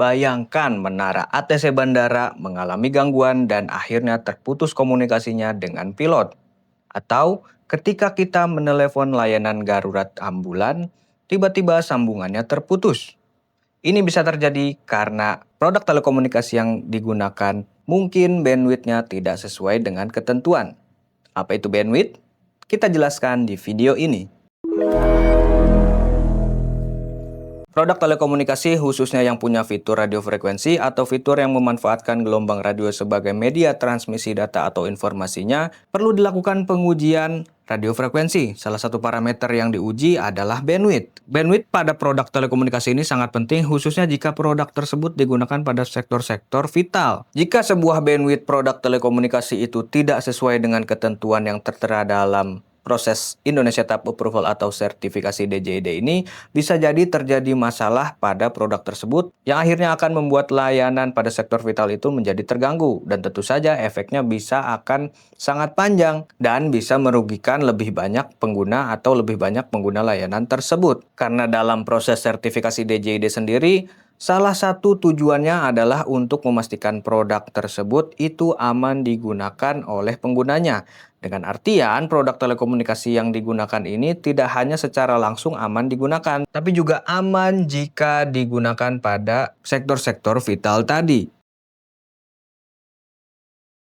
Bayangkan menara ATC bandara mengalami gangguan dan akhirnya terputus komunikasinya dengan pilot. Atau ketika kita menelepon layanan darurat ambulan, tiba-tiba sambungannya terputus. Ini bisa terjadi karena produk telekomunikasi yang digunakan mungkin bandwidth-nya tidak sesuai dengan ketentuan. Apa itu bandwidth? Kita jelaskan di video ini. Produk telekomunikasi khususnya yang punya fitur radio frekuensi atau fitur yang memanfaatkan gelombang radio sebagai media transmisi data atau informasinya perlu dilakukan pengujian radio frekuensi. Salah satu parameter yang diuji adalah bandwidth. Bandwidth pada produk telekomunikasi ini sangat penting khususnya jika produk tersebut digunakan pada sektor-sektor vital. Jika sebuah bandwidth produk telekomunikasi itu tidak sesuai dengan ketentuan yang tertera dalam proses Indonesia Type Approval atau sertifikasi DJID ini bisa jadi terjadi masalah pada produk tersebut yang akhirnya akan membuat layanan pada sektor vital itu menjadi terganggu dan tentu saja efeknya bisa akan sangat panjang dan bisa merugikan lebih banyak pengguna atau lebih banyak pengguna layanan tersebut. Karena dalam proses sertifikasi DJID sendiri salah satu tujuannya adalah untuk memastikan produk tersebut itu aman digunakan oleh penggunanya. Dengan artian, produk telekomunikasi yang digunakan ini tidak hanya secara langsung aman digunakan, tapi juga aman jika digunakan pada sektor-sektor vital tadi.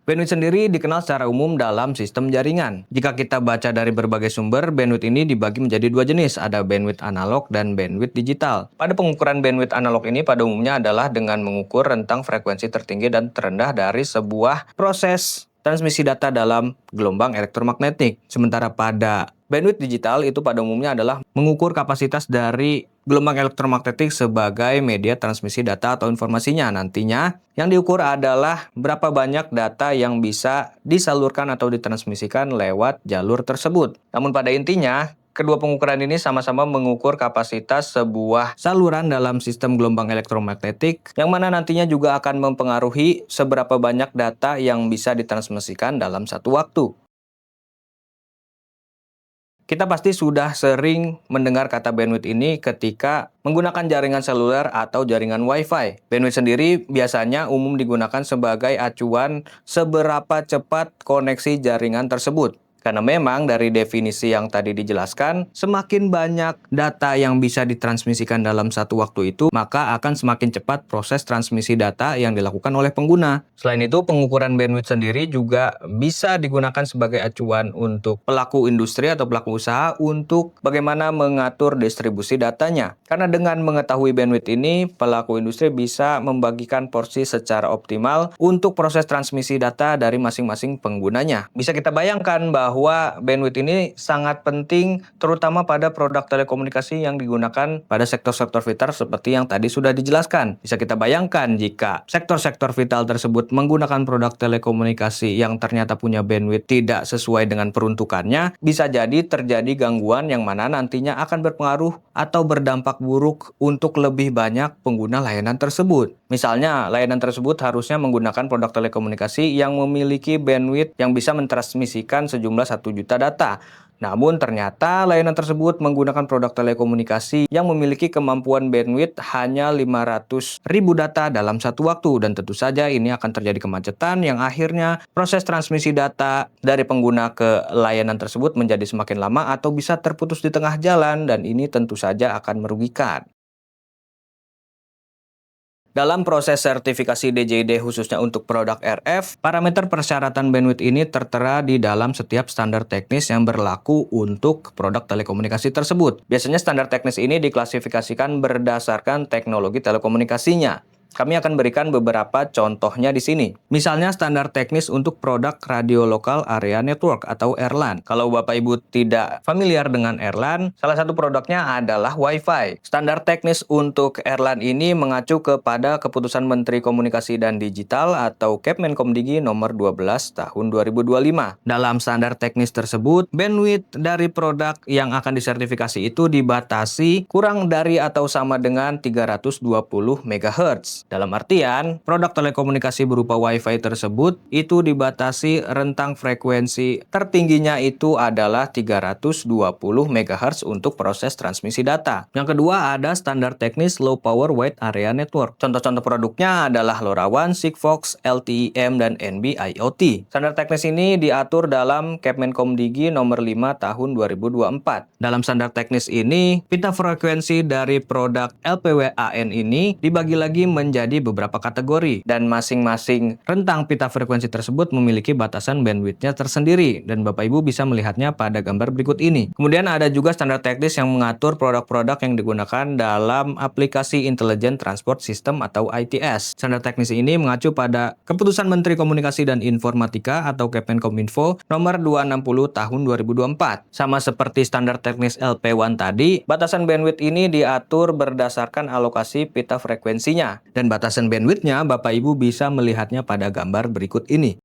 Bandwidth sendiri dikenal secara umum dalam sistem jaringan. Jika kita baca dari berbagai sumber, bandwidth ini dibagi menjadi dua jenis, ada bandwidth analog dan bandwidth digital. Pada pengukuran bandwidth analog ini pada umumnya adalah dengan mengukur rentang frekuensi tertinggi dan terendah dari sebuah proses transmisi data dalam gelombang elektromagnetik. Sementara pada bandwidth digital itu pada umumnya adalah mengukur kapasitas dari gelombang elektromagnetik sebagai media transmisi data atau informasinya. Nantinya yang diukur adalah berapa banyak data yang bisa disalurkan atau ditransmisikan lewat jalur tersebut. Namun pada intinya, kedua pengukuran ini sama-sama mengukur kapasitas sebuah saluran dalam sistem gelombang elektromagnetik yang mana nantinya juga akan mempengaruhi seberapa banyak data yang bisa ditransmisikan dalam satu waktu. Kita pasti sudah sering mendengar kata bandwidth ini ketika menggunakan jaringan seluler atau jaringan Wi-Fi. Bandwidth sendiri biasanya umum digunakan sebagai acuan seberapa cepat koneksi jaringan tersebut. Karena memang dari definisi yang tadi dijelaskan, semakin banyak data yang bisa ditransmisikan dalam satu waktu itu, maka akan semakin cepat proses transmisi data yang dilakukan oleh pengguna. Selain itu, pengukuran bandwidth sendiri juga bisa digunakan sebagai acuan untuk pelaku industri atau pelaku usaha untuk bagaimana mengatur distribusi datanya. Karena dengan mengetahui bandwidth ini, pelaku industri bisa membagikan porsi secara optimal untuk proses transmisi data dari masing-masing penggunanya. Bisa kita bayangkan bahwa bandwidth ini sangat penting terutama pada produk telekomunikasi yang digunakan pada sektor-sektor vital seperti yang tadi sudah dijelaskan. Bisa kita bayangkan jika sektor-sektor vital tersebut menggunakan produk telekomunikasi yang ternyata punya bandwidth tidak sesuai dengan peruntukannya, bisa jadi terjadi gangguan yang mana nantinya akan berpengaruh atau berdampak buruk untuk lebih banyak pengguna layanan tersebut. Misalnya, layanan tersebut harusnya menggunakan produk telekomunikasi yang memiliki bandwidth yang bisa mentransmisikan sejumlah 1 juta data. Namun ternyata layanan tersebut menggunakan produk telekomunikasi yang memiliki kemampuan bandwidth hanya 500.000 data dalam satu waktu. Dan tentu saja ini akan terjadi kemacetan yang akhirnya proses transmisi data dari pengguna ke layanan tersebut menjadi semakin lama atau bisa terputus di tengah jalan dan ini tentu saja akan merugikan. Dalam proses sertifikasi DJID khususnya untuk produk RF, parameter persyaratan bandwidth ini tertera di dalam setiap standar teknis yang berlaku untuk produk telekomunikasi tersebut. Biasanya standar teknis ini diklasifikasikan berdasarkan teknologi telekomunikasinya. Kami akan berikan beberapa contohnya di sini. Misalnya standar teknis untuk produk radio lokal area network atau RLAN. Kalau Bapak Ibu tidak familiar dengan RLAN, salah satu produknya adalah Wi-Fi. Standar teknis untuk RLAN ini mengacu kepada Keputusan Menteri Komunikasi dan Digital atau Kepmenkomdigi nomor 12 tahun 2025. Dalam standar teknis tersebut, bandwidth dari produk yang akan disertifikasi itu dibatasi kurang dari atau sama dengan 320 MHz. Dalam artian, produk telekomunikasi berupa Wi-Fi tersebut itu dibatasi rentang frekuensi tertingginya itu adalah 320 MHz untuk proses transmisi data. Yang kedua ada standar teknis Low Power Wide Area Network. Contoh-contoh produknya adalah LoRaWAN, Sigfox, LTE-M, dan NB-IoT. Standar teknis ini diatur dalam Kemenkomdigi nomor 5 tahun 2024. Dalam standar teknis ini, pita frekuensi dari produk LPWAN ini dibagi lagi menjadi beberapa kategori, dan masing-masing rentang pita frekuensi tersebut memiliki batasan bandwidth-nya tersendiri, dan Bapak Ibu bisa melihatnya pada gambar berikut ini. Kemudian ada juga standar teknis yang mengatur produk-produk yang digunakan dalam aplikasi Intelligent Transport System atau ITS. Standar teknis ini mengacu pada Keputusan Menteri Komunikasi dan Informatika atau Kemenkominfo nomor 260 tahun 2024. Sama seperti standar teknis LP1 tadi, batasan bandwidth ini diatur berdasarkan alokasi pita frekuensinya. Dan batasan bandwidth-nya Bapak Ibu bisa melihatnya pada gambar berikut ini.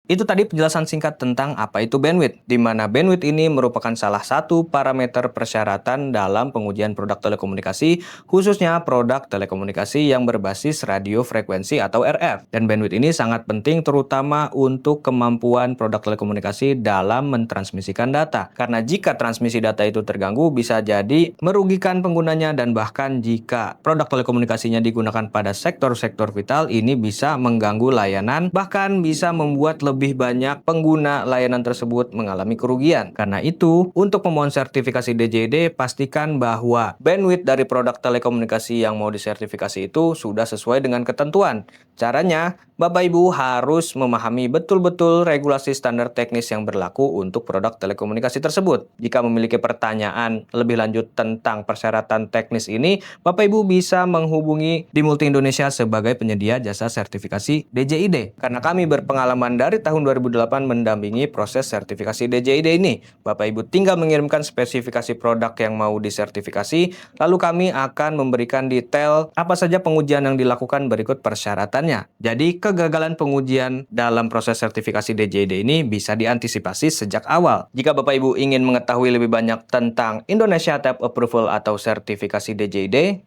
Itu tadi penjelasan singkat tentang apa itu bandwidth, di mana bandwidth ini merupakan salah satu parameter persyaratan dalam pengujian produk telekomunikasi, khususnya produk telekomunikasi yang berbasis radio frekuensi atau RF. Dan bandwidth ini sangat penting terutama untuk kemampuan produk telekomunikasi dalam mentransmisikan data. Karena jika transmisi data itu terganggu, bisa jadi merugikan penggunanya, dan bahkan jika produk telekomunikasinya digunakan pada sektor-sektor vital, ini bisa mengganggu layanan, bahkan bisa membuat lebih banyak pengguna layanan tersebut mengalami kerugian. Karena itu, untuk memohon sertifikasi DJID, pastikan bahwa bandwidth dari produk telekomunikasi yang mau disertifikasi itu sudah sesuai dengan ketentuan. Caranya, Bapak Ibu harus memahami betul-betul regulasi standar teknis yang berlaku untuk produk telekomunikasi tersebut. Jika memiliki pertanyaan lebih lanjut tentang persyaratan teknis ini, Bapak Ibu bisa menghubungi di Multi Indonesia sebagai penyedia jasa sertifikasi DJID. Karena kami berpengalaman dari tahun 2008 mendampingi proses sertifikasi DJID ini. Bapak Ibu tinggal mengirimkan spesifikasi produk yang mau disertifikasi, lalu kami akan memberikan detail apa saja pengujian yang dilakukan berikut persyaratannya. Jadi, kegagalan pengujian dalam proses sertifikasi DJID ini bisa diantisipasi sejak awal. Jika Bapak Ibu ingin mengetahui lebih banyak tentang Indonesia Type Approval atau sertifikasi DJID,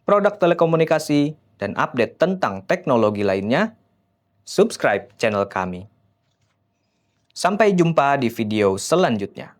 produk telekomunikasi, dan update tentang teknologi lainnya, subscribe channel kami. Sampai jumpa di video selanjutnya.